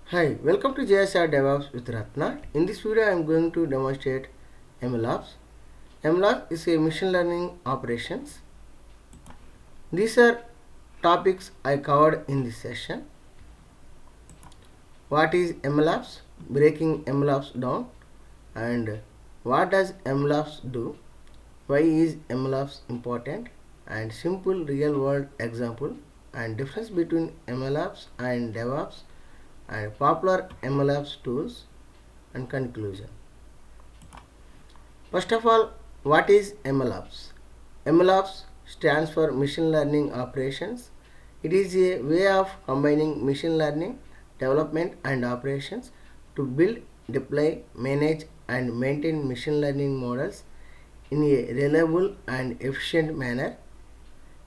Hi, welcome to JSR DevOps with Ratna. In this video, I am going to demonstrate MLOps. MLOps is a machine learning operations. These are topics I covered in this session. What is MLOps? Breaking MLOps down. And what does MLOps do? Why is MLOps important? And simple real world example and difference between MLOps and DevOps and popular MLOps tools and conclusion. First of all, what is MLOps? MLOps stands for Machine Learning Operations. It is a way of combining machine learning, development and operations to build, deploy, manage and maintain machine learning models in a reliable and efficient manner.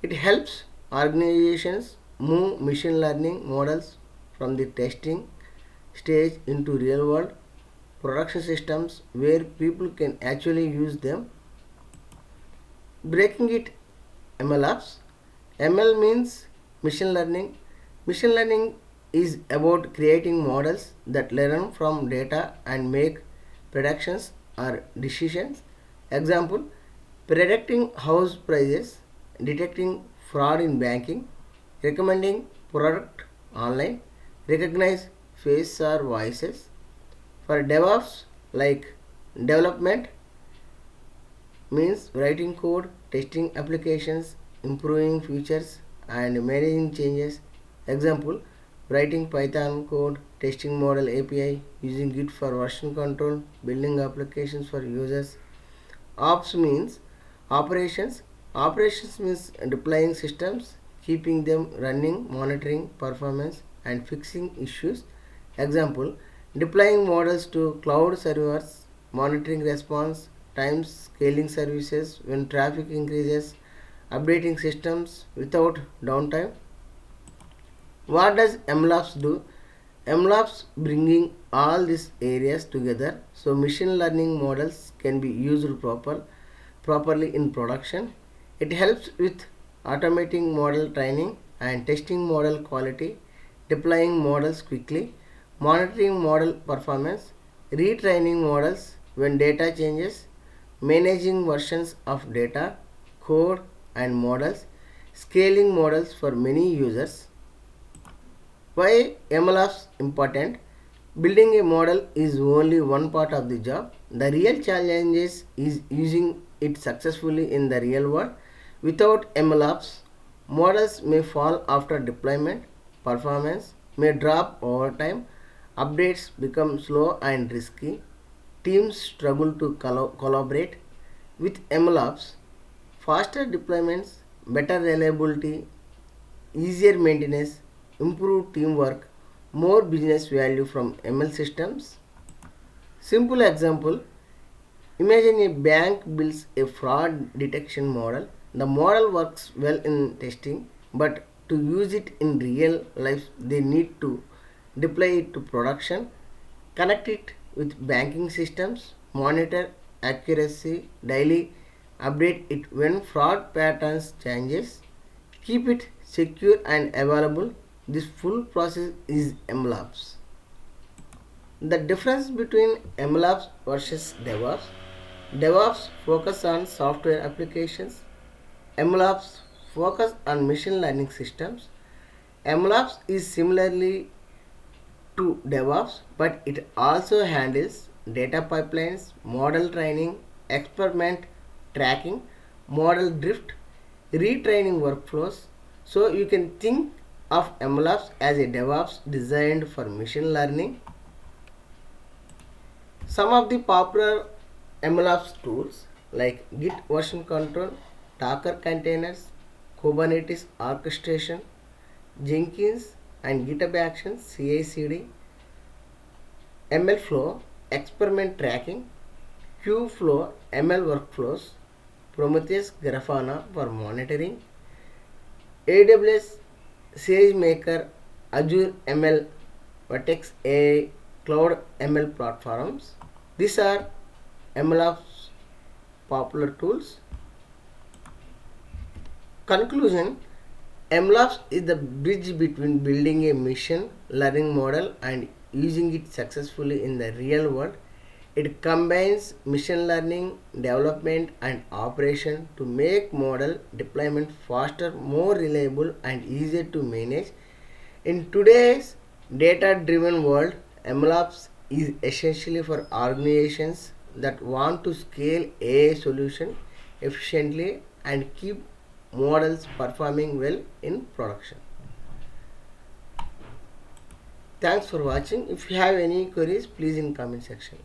It helps organizations move machine learning models from the testing stage into real world production systems where people can actually use them. Breaking it MLOps. ML means machine learning. Machine learning is about creating models that learn from data and make predictions or decisions. Example, predicting house prices, detecting fraud in banking, recommending product online, recognize face or voices. For DevOps, like development means writing code, testing applications, improving features and managing changes. Example, writing Python code, testing model API, using Git for version control, building applications for users. Ops means operations. Operations means deploying systems, keeping them running, monitoring performance and fixing issues. Example, deploying models to cloud servers, monitoring response times, scaling services when traffic increases, updating systems without downtime. What does MLOps do? MLOps bringing all these areas together so machine learning models can be used properly in production. It helps with automating model training and testing model quality, deploying models quickly, monitoring model performance, retraining models when data changes, managing versions of data, code and models, scaling models for many users. Why MLOps important? Building a model is only one part of the job. The real challenge is using it successfully in the real world. Without MLOps, models may fall after deployment, performance may drop over time, updates become slow and risky, teams struggle to collaborate. With MLOps, faster deployments, better reliability, easier maintenance, improved teamwork, more business value from ML systems. Simple example, imagine a bank builds a fraud detection model. The model works well in testing, but to use it in real life, they need to deploy it to production, connect it with banking systems, monitor accuracy daily, update it when fraud patterns changes, keep it secure and available. This full process is MLOps. The difference between MLOps versus DevOps. DevOps focus on software applications. MLOps focus on machine learning systems. MLOps is similarly to DevOps, but it also handles data pipelines, model training, experiment tracking, model drift, retraining workflows. So you can think of MLOps as a DevOps designed for machine learning. Some of the popular MLOps tools like Git version control, Docker containers, Kubernetes orchestration, Jenkins and GitHub Actions CI/CD, MLflow experiment tracking, Kubeflow ML workflows, Prometheus Grafana for monitoring, AWS SageMaker, Azure ML, Vertex AI cloud ML platforms. These are MLOps popular tools. Conclusion, MLOps is the bridge between building a machine learning model and using it successfully in the real world. It combines machine learning, development, and operation to make model deployment faster, more reliable, and easier to manage. In today's data-driven world, MLOps is essentially for organizations that want to scale AI solution efficiently and keep models performing well in production. Thanks for watching. If you have any queries, please in comment section.